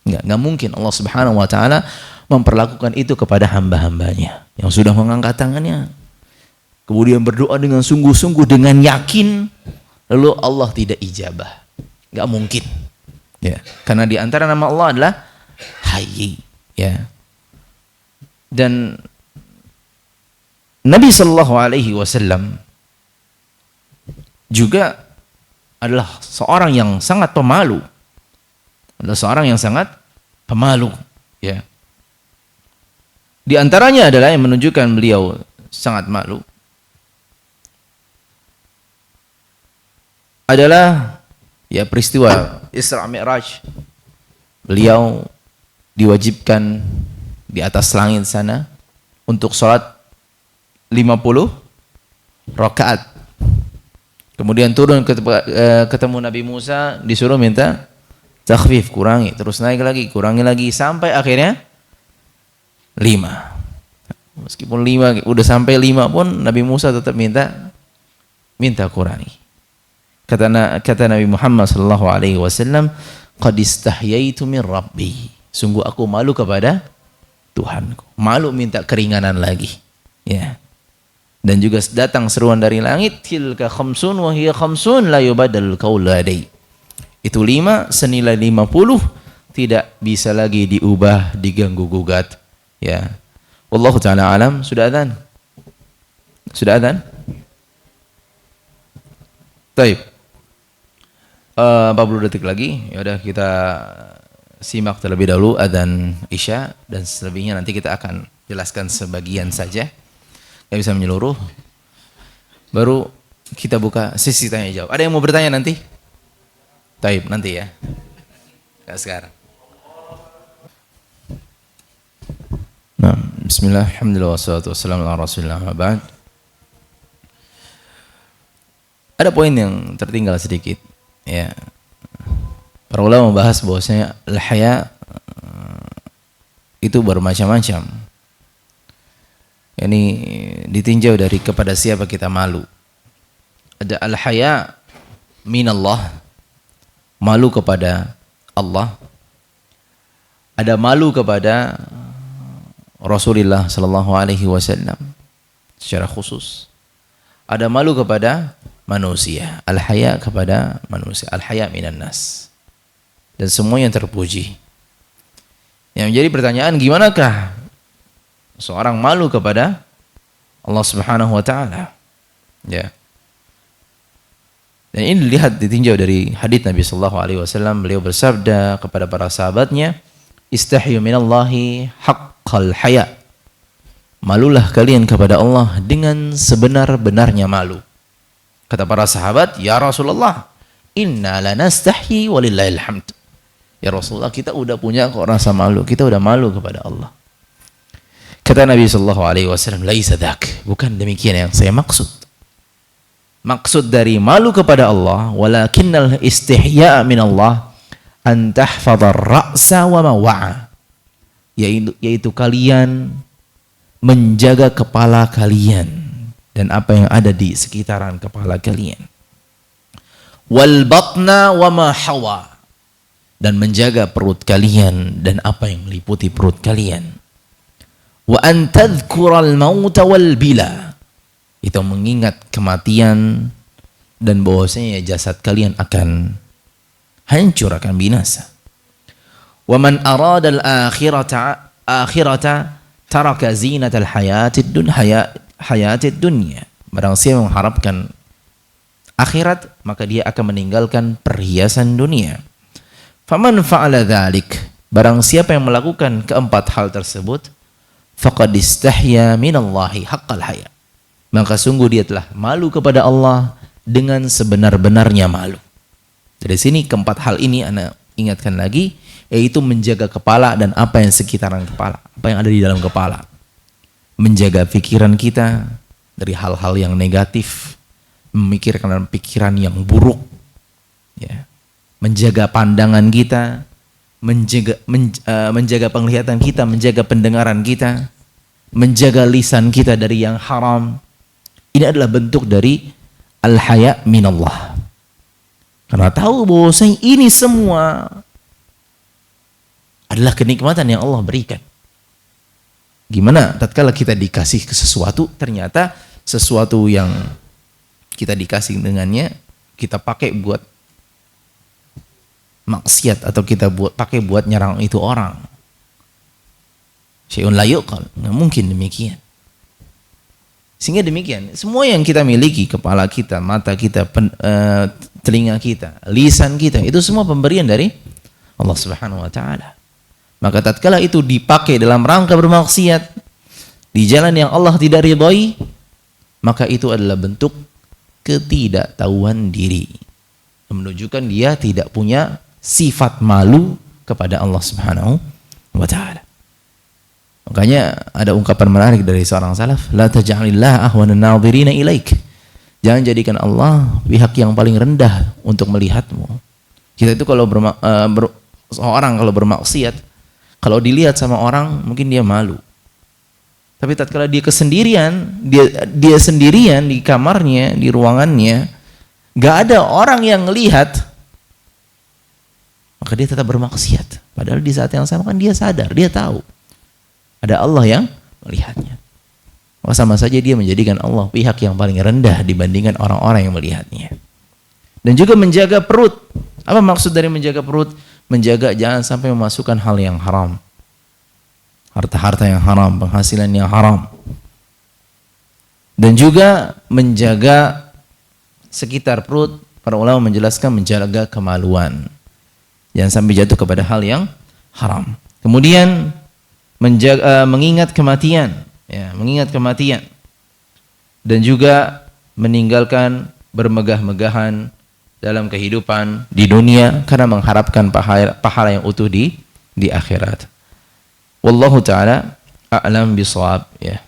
[SPEAKER 1] Nggak mungkin Allah Subhanahu wa taala memperlakukan itu kepada hamba-hambanya yang sudah mengangkat tangannya, kemudian berdoa dengan sungguh-sungguh, dengan yakin, lalu Allah tidak ijabah. Nggak mungkin. Ya, karena di antara nama Allah adalah Hayy, ya. Dan Nabi sallallahu alaihi wasallam juga adalah seorang yang sangat pemalu. Adalah seorang yang sangat pemalu, ya. Di antaranya adalah yang menunjukkan beliau sangat malu adalah ya peristiwa Isra Mi'raj. Beliau diwajibkan di atas langit sana untuk sholat 50 rakaat. Kemudian turun ketemu Nabi Musa, disuruh minta takhfif, kurangi, terus naik lagi, kurangi lagi, sampai akhirnya 5. Meskipun 5, udah sampai 5 pun Nabi Musa tetap minta kurangi. Kata Nabi Muhammad sallallahu alaihi wasallam, qad istahyaitu min rabbi. Sungguh aku malu kepada Tuhanku. Malu minta keringanan lagi. Ya. Dan juga datang seruan dari langit, tilka khamsun wa hiya khamsun la yubadal qaulu ladai. Itu 5 senilai 50, tidak bisa lagi diubah, diganggu gugat. Ya. Wallahu taala alam. Sudah adzan? Sudah adzan? Baik. 40 detik lagi. Ya udah kita simak terlebih dahulu adzan Isya, dan selebihnya nanti kita akan jelaskan sebagian saja, nggak bisa menyeluruh. Baru kita buka sesi tanya jawab. Ada yang mau bertanya nanti? Taib, nanti ya. Nggak sekarang. Nah, bismillah, alhamdulillah, wassalatu wassalamu ala rasulillah, wa ba'd. Ada poin yang tertinggal sedikit, ya. Para ulama membahas bahwasanya al-haya itu bermacam-macam. Ini ditinjau dari kepada siapa kita malu. Ada al-haya minallah, malu kepada Allah. Ada malu kepada Rasulullah sallallahu alaihi wasallam secara khusus. Ada malu kepada manusia, al-haya kepada manusia, al-haya minan nas. Dan semua yang terpuji. Yang menjadi pertanyaan, gimanakah seorang malu kepada Allah Subhanahu wa taala? Ya. Dan ini dilihat, ditinjau dari hadits Nabi sallallahu alaihi wasallam. Beliau bersabda kepada para sahabatnya, "Istahyu minallahi haqqal haya." Malulah kalian kepada Allah dengan sebenar-benarnya malu. Kata para sahabat, "Ya Rasulullah, inna lanastahyi walillahil hamd." Ya Rasulullah, kita udah punya kok rasa malu, kita udah malu kepada Allah. Kata Nabi sallallahu alaihi wasallam, "Laisa dzak." Bukan demikian yang saya maksud. Maksud dari malu kepada Allah, walakinnal istihya' min Allah an tahfadhar ra'sa wa ma wa'a. Yaitu kalian menjaga kepala kalian dan apa yang ada di sekitaran kepala kalian. Wal batna wa ma hawa, dan menjaga perut kalian dan apa yang meliputi perut kalian. Wa an tadhkural mauta wal bila, itu mengingat kematian dan bahwasanya jasad kalian akan hancur, akan binasa. Wa man arada al-akhirata taraka zinatal hayatid dunya. Barang siapa mengharapkan akhirat, maka dia akan meninggalkan perhiasan dunia. Faman fa'ala dzalik, barang siapa yang melakukan keempat hal tersebut, faqad istahya minallahi haqqal haya, maka sungguh dia telah malu kepada Allah dengan sebenar-benarnya malu. Dari sini keempat hal ini Anda ingatkan lagi, yaitu menjaga kepala dan apa yang sekitaran kepala, apa yang ada di dalam kepala. Menjaga pikiran kita dari hal-hal yang negatif, memikirkan pikiran yang buruk, ya. Menjaga pandangan kita, menjaga penglihatan kita, menjaga pendengaran kita, menjaga lisan kita dari yang haram. Ini adalah bentuk dari al-haya minallah. Karena tahu bahwa ini semua adalah kenikmatan yang Allah berikan. Gimana tatkala kita dikasih ke sesuatu, ternyata sesuatu yang kita dikasih dengannya kita pakai buat maksiat, atau kita pakai buat nyerang itu orang. Syai'un la yuqal, nggak mungkin demikian. Sehingga demikian, semua yang kita miliki, kepala kita, mata kita, telinga kita, lisan kita, itu semua pemberian dari Allah Subhanahu wa taala. Maka tatkala itu dipakai dalam rangka bermaksiat di jalan yang Allah tidak ridhai, maka itu adalah bentuk ketidaktahuan diri, menunjukkan dia tidak punya sifat malu kepada Allah Subhanahu wa taala. Makanya ada ungkapan menarik dari seorang salaf, la taj'alillah ahwanan nadhirina ilaik. Jangan jadikan Allah pihak yang paling rendah untuk melihatmu. Kita itu kalau seorang kalau bermaksiat, kalau dilihat sama orang mungkin dia malu. Tapi tatkala dia kesendirian, dia sendirian di kamarnya, di ruangannya, gak ada orang yang melihat, maka dia tetap bermaksiat. Padahal di saat yang sama kan dia sadar, dia tahu ada Allah yang melihatnya. Maka sama saja dia menjadikan Allah pihak yang paling rendah dibandingkan orang-orang yang melihatnya. Dan juga menjaga perut. Apa maksud dari menjaga perut? Menjaga jangan sampai memasukkan hal yang haram. Harta-harta yang haram, penghasilan yang haram. Dan juga menjaga sekitar perut. Para ulama menjelaskan menjaga kemaluan. Jangan sampai jatuh kepada hal yang haram. Kemudian mengingat kematian, ya, mengingat kematian, dan juga meninggalkan bermegah-megahan dalam kehidupan di dunia karena mengharapkan pahala yang utuh di akhirat. Wallahu taala a'lam bishawab, ya.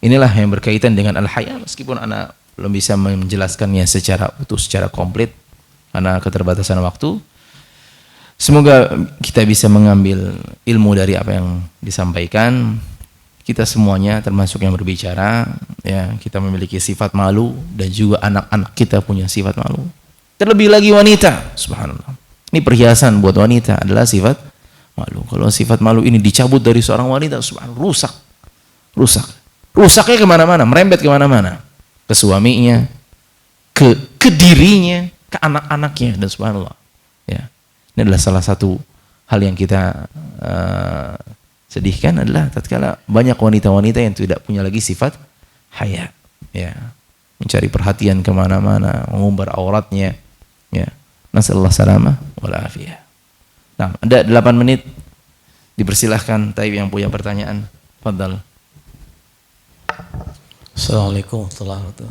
[SPEAKER 1] Inilah yang berkaitan dengan al-haya, meskipun anak belum bisa menjelaskannya secara utuh, secara komplit karena keterbatasan waktu. Semoga kita bisa mengambil ilmu dari apa yang disampaikan. Kita semuanya termasuk yang berbicara, ya, kita memiliki sifat malu dan juga anak-anak kita punya sifat malu. Terlebih lagi wanita, subhanallah. Ini perhiasan buat wanita adalah sifat malu. Kalau sifat malu ini dicabut dari seorang wanita, subhanallah, rusak. Rusaknya kemana-mana, merembet kemana-mana. Ke suaminya, ke dirinya, ke anak-anaknya, dan subhanallah. Ya. Ini adalah salah satu hal yang kita sedihkan adalah tatkala banyak wanita-wanita yang tidak punya lagi sifat haya, ya, mencari perhatian kemana-mana, mengumbar auratnya, ya. Nasallallahu salamah wal afiyah. Nah, ada 8 menit, dipersilahkan Taib yang punya pertanyaan, fadhal.
[SPEAKER 2] Assalamualaikum warahmatullahi wabarakatuh.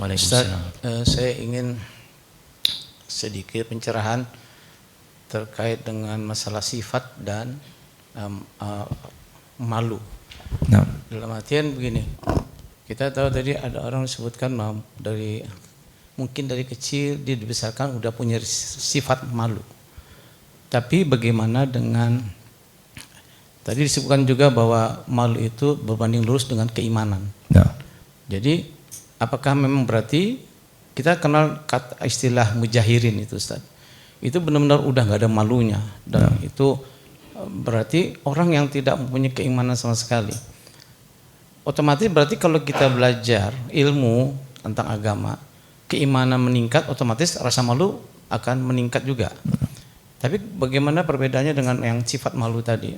[SPEAKER 1] Waalaikumsalam.
[SPEAKER 2] Ustaz, saya ingin sedikit pencerahan terkait dengan masalah sifat dan malu.
[SPEAKER 1] Nah.
[SPEAKER 2] Dalam artian begini, kita tahu tadi ada orang disebutkan mungkin dari kecil dia dibesarkan udah punya sifat malu. Tapi bagaimana dengan tadi disebutkan juga bahwa malu itu berbanding lurus dengan keimanan.
[SPEAKER 1] Nah.
[SPEAKER 2] Jadi apakah memang berarti kita kenal istilah mujahirin itu, Ustaz? Itu benar-benar udah nggak ada malunya, dan itu berarti orang yang tidak mempunyai keimanan sama sekali. Otomatis berarti kalau kita belajar ilmu tentang agama, keimanan meningkat, otomatis rasa malu akan meningkat juga. Tapi bagaimana perbedaannya dengan yang sifat malu tadi,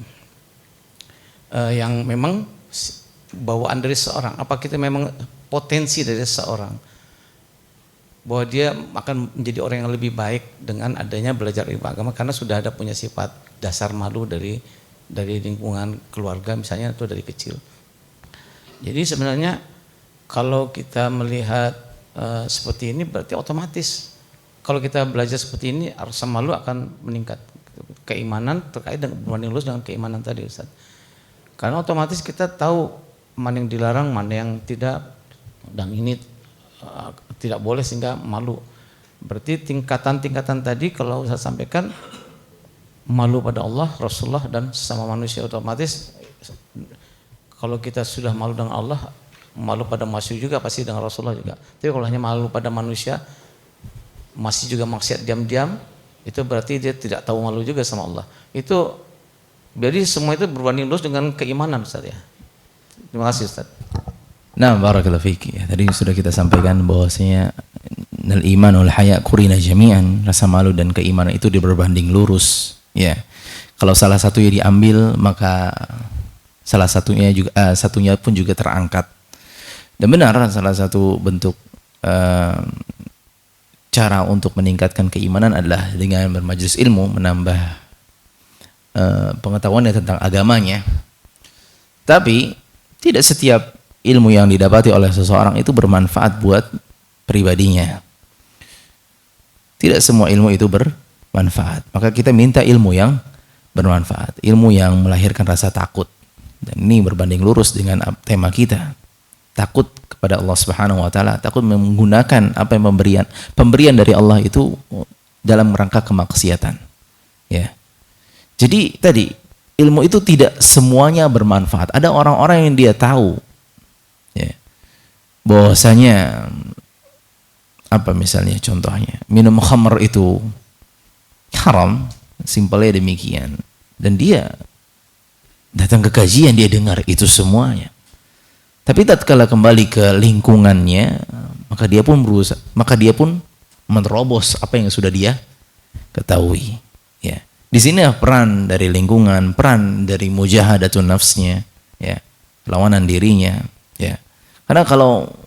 [SPEAKER 2] yang memang bawaan dari seorang? Apa kita memang potensi dari seorang bahwa dia akan menjadi orang yang lebih baik dengan adanya belajar ilmu agama karena sudah ada punya sifat dasar malu dari lingkungan keluarga misalnya atau dari kecil. Jadi sebenarnya kalau kita melihat seperti ini berarti otomatis kalau kita belajar seperti ini rasa malu akan meningkat. Keimanan terkait dengan berbanding lurus dengan keimanan tadi, Ustaz. Karena otomatis kita tahu mana yang dilarang, mana yang tidak, dan ini tidak boleh sehingga malu. Berarti tingkatan-tingkatan tadi kalau saya sampaikan malu pada Allah, Rasulullah dan sesama manusia, otomatis kalau kita sudah malu dengan Allah, malu pada manusia juga pasti dengan Rasulullah juga. Tapi kalau hanya malu pada manusia masih juga maksiat diam-diam, itu berarti dia tidak tahu malu juga sama Allah. Itu jadi semua itu berbanding lurus dengan keimanan, Ustaz, ya. Terima kasih, Ustaz.
[SPEAKER 1] Nah, barakallahu fiki. Ya, tadi sudah kita sampaikan bahwasanya al iman wal haya qurina jami'an, rasa malu dan keimanan itu berbanding lurus, ya. Kalau salah satunya diambil, maka salah satunya juga satunya pun juga terangkat. Dan benar, salah satu bentuk cara untuk meningkatkan keimanan adalah dengan bermajelis ilmu, menambah pengetahuannya tentang agamanya. Tapi tidak setiap ilmu yang didapati oleh seseorang itu bermanfaat buat pribadinya. Tidak semua ilmu itu bermanfaat. Maka kita minta ilmu yang bermanfaat, ilmu yang melahirkan rasa takut. Dan ini berbanding lurus dengan tema kita. Takut kepada Allah Subhanahu wa taala, takut menggunakan apa yang pemberian dari Allah itu dalam rangka kemaksiatan. Ya. Jadi tadi ilmu itu tidak semuanya bermanfaat. Ada orang-orang yang dia tahu, ya, bahwasanya apa misalnya contohnya minum khamr itu haram, simpelnya demikian, dan dia datang ke kajian, dia dengar itu semuanya. Tapi tatkala kembali ke lingkungannya, maka dia pun menerobos apa yang sudah dia ketahui. Ya. Di sini peran dari lingkungan, peran dari mujahadatun nafsnya, ya, lawanan dirinya, ya. Karena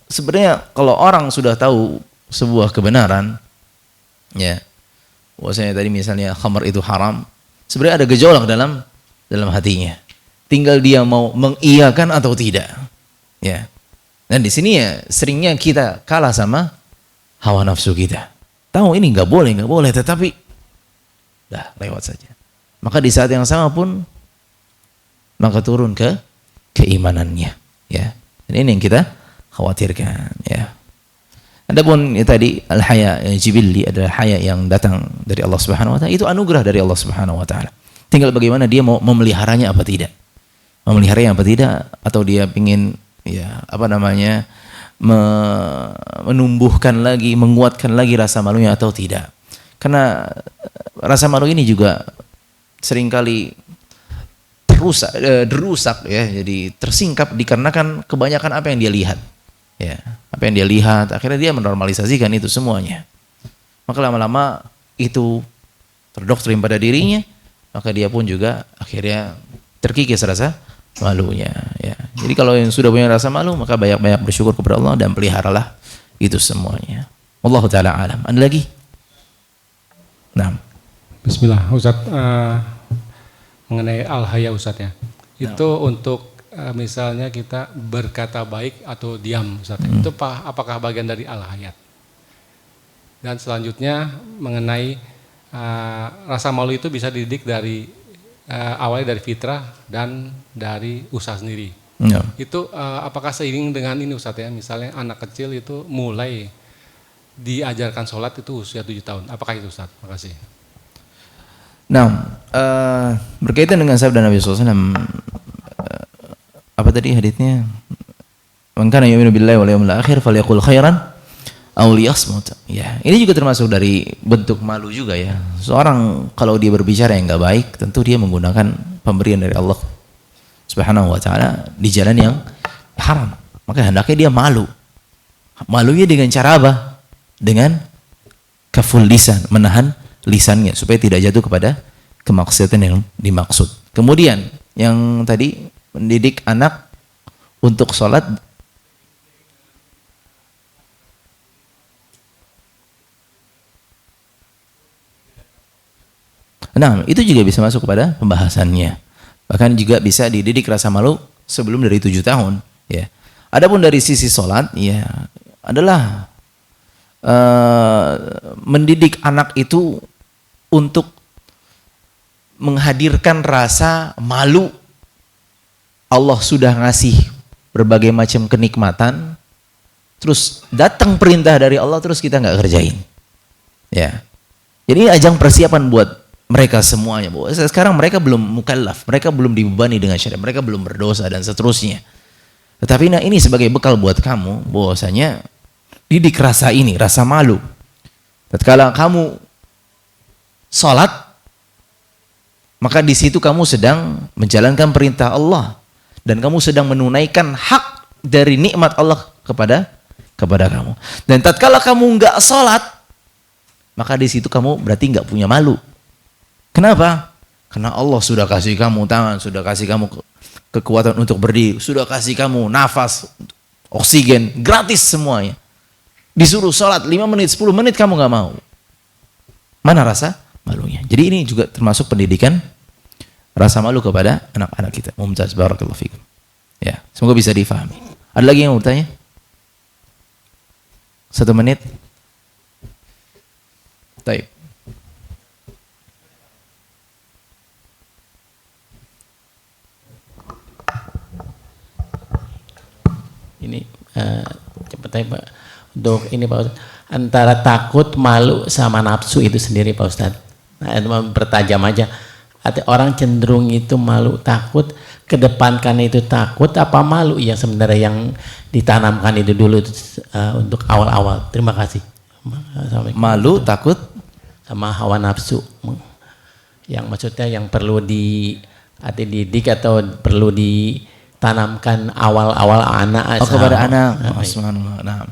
[SPEAKER 1] sebenarnya kalau orang sudah tahu sebuah kebenaran, ya, bahwasanya tadi misalnya khamr itu haram, Sebenarnya ada gejolak dalam hatinya. Tinggal dia mau mengiyakan atau tidak. Ya. Dan di sini ya seringnya kita kalah sama hawa nafsu kita. Tahu ini nggak boleh, tetapi dah lewat saja. Maka di saat yang sama pun maka turun ke keimanannya. Ya. Dan ini yang kita khawatirkan. Ya. Adapun ya tadi al-haya jibilli adalah haya yang datang dari Allah Subhanahu wa taala, itu anugerah dari Allah Subhanahu wa taala. Tinggal bagaimana dia mau memeliharanya apa tidak. Memeliharanya apa tidak, atau dia ingin ya apa namanya menumbuhkan lagi, menguatkan lagi rasa malunya atau tidak. Karena rasa malu ini juga seringkali derusak ya, jadi tersingkap dikarenakan kebanyakan apa yang dia lihat. Ya, apa yang dia lihat, akhirnya dia menormalisasikan itu semuanya. Maka lama-lama itu terdoktrin pada dirinya, maka dia pun juga akhirnya terkikis rasa malunya. Ya. Jadi kalau yang sudah punya rasa malu, maka banyak-banyak bersyukur kepada Allah dan peliharalah itu semuanya. Wallahu taala alam. Ada lagi? Nah.
[SPEAKER 3] Bismillah, Ustaz. Mengenai al-haya Ustaz ya. Itu untuk misalnya kita berkata baik atau diam Ustaz. Itu apakah bagian dari al-hayat? Dan selanjutnya mengenai rasa malu itu bisa dididik dari awalnya dari fitrah dan dari usaha sendiri.
[SPEAKER 1] Ya.
[SPEAKER 3] Itu apakah seiring dengan ini Ustaz ya? Misalnya anak kecil itu mulai diajarkan sholat itu usia 7 tahun. Apakah itu Ustaz? Makasih.
[SPEAKER 1] Nah, berkaitan dengan sabda Nabi SAW, apa tadi haditsnya? Man kana yu'minu billahi wal yawmil akhir falyaqul khairan aw liyasmut. Ya, ini juga termasuk dari bentuk malu juga ya. Seorang kalau dia berbicara yang enggak baik, tentu dia menggunakan pemberian dari Allah Subhanahu wa taala di jalan yang haram. Maka hendaknya dia malu. Malunya dengan cara apa? Dengan kaful lisan, menahan lisannya supaya tidak jatuh kepada kemaksiatan yang dimaksud. Kemudian yang tadi mendidik anak untuk sholat. Nah, itu juga bisa masuk kepada pembahasannya. Bahkan juga bisa dididik rasa malu sebelum dari 7 tahun. Ya. Adapun dari sisi sholat, ya adalah mendidik anak itu untuk menghadirkan rasa malu. Allah sudah ngasih berbagai macam kenikmatan, terus datang perintah dari Allah, terus kita nggak kerjain. Ya, jadi ini ajang persiapan buat mereka semuanya. Bahwa sekarang mereka belum mukallaf, mereka belum dibebani dengan syariat, mereka belum berdosa dan seterusnya. Tetapi nah ini sebagai bekal buat kamu, bahwasanya didik rasa ini, rasa malu. Tatkala kamu sholat, maka di situ kamu sedang menjalankan perintah Allah. Dan kamu sedang menunaikan hak dari nikmat Allah kepada kamu. Dan tatkala kamu enggak sholat, maka di situ kamu berarti enggak punya malu. Kenapa? Karena Allah sudah kasih kamu tangan, sudah kasih kamu kekuatan untuk berdiri, sudah kasih kamu nafas, oksigen, gratis semuanya. Disuruh sholat 5 menit, 10 menit kamu enggak mau. Mana rasa malunya? Jadi ini juga termasuk pendidikan rasa malu kepada anak-anak kita. Mumtaz, barakallahu fikum. Ya, semoga bisa difahami. Ada lagi yang mau bertanya? 1 menit. Baik.
[SPEAKER 2] Ini cepat aja Pak. Untuk ini Pak Ustadz, antara takut, malu sama nafsu itu sendiri Pak Ustadz. Nah, mempertajam aja. Orang cenderung itu malu, takut, kedepankan itu takut apa malu yang sebenarnya yang ditanamkan itu dulu untuk awal-awal. Terima kasih.
[SPEAKER 1] Malu, takut
[SPEAKER 2] sama hawa nafsu. Yang maksudnya yang perlu dididik atau perlu ditanamkan awal-awal anak.
[SPEAKER 1] kepada anak. Subhanallah. Nah.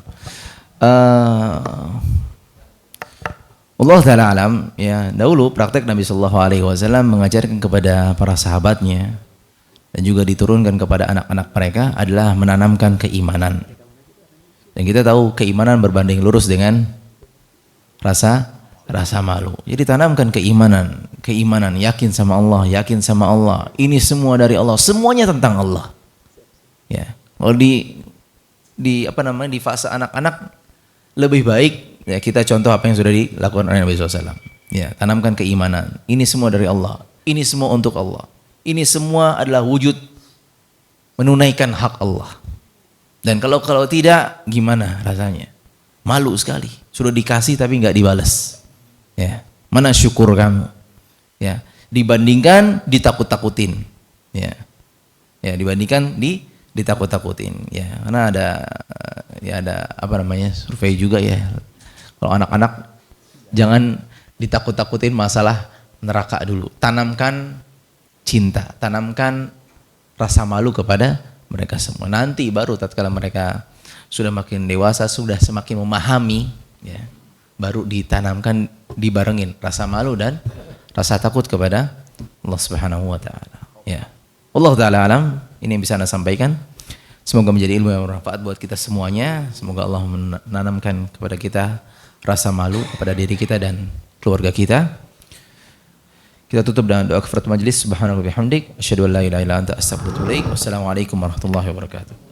[SPEAKER 1] Allah Ta'ala alam, ya dahulu praktek Nabi Sallallahu Alaihi Wasallam mengajarkan kepada para sahabatnya dan juga diturunkan kepada anak-anak mereka adalah menanamkan keimanan. Dan kita tahu keimanan berbanding lurus dengan rasa Rasa malu. Jadi tanamkan keimanan, yakin sama Allah. Ini semua dari Allah, semuanya tentang Allah. Ya. Kalau di fase anak-anak lebih baik ya kita contoh apa yang sudah dilakukan oleh Nabi SAW. Ya, tanamkan keimanan. Ini semua dari Allah. Ini semua untuk Allah. Ini semua adalah wujud menunaikan hak Allah. Dan kalau tidak, gimana rasanya? Malu sekali. Sudah dikasih tapi nggak dibalas. Ya, mana syukur kamu? Ya, dibandingkan ditakut-takutin. Ya, dibandingkan ditakut-takutin. Ya, karena ada survei juga ya. Kalau anak-anak jangan ditakut-takutin masalah neraka dulu. Tanamkan cinta, tanamkan rasa malu kepada mereka semua. Nanti baru tatkala mereka sudah makin dewasa, sudah semakin memahami, ya, baru ditanamkan, dibarengin rasa malu dan rasa takut kepada Allah Subhanahu wa taala. Ya. Allah taala alam, ini yang bisa Anda sampaikan. Semoga menjadi ilmu yang bermanfaat buat kita semuanya. Semoga Allah menanamkan kepada kita rasa malu kepada diri kita dan keluarga kita. Kita tutup dengan doa kafaratul majelis. Subhanallah wa bihamdik, asyhadu an la ilaha illa anta, astaghfiruka wa atubu ilaik. Wassalamualaikum warahmatullahi wabarakatuh.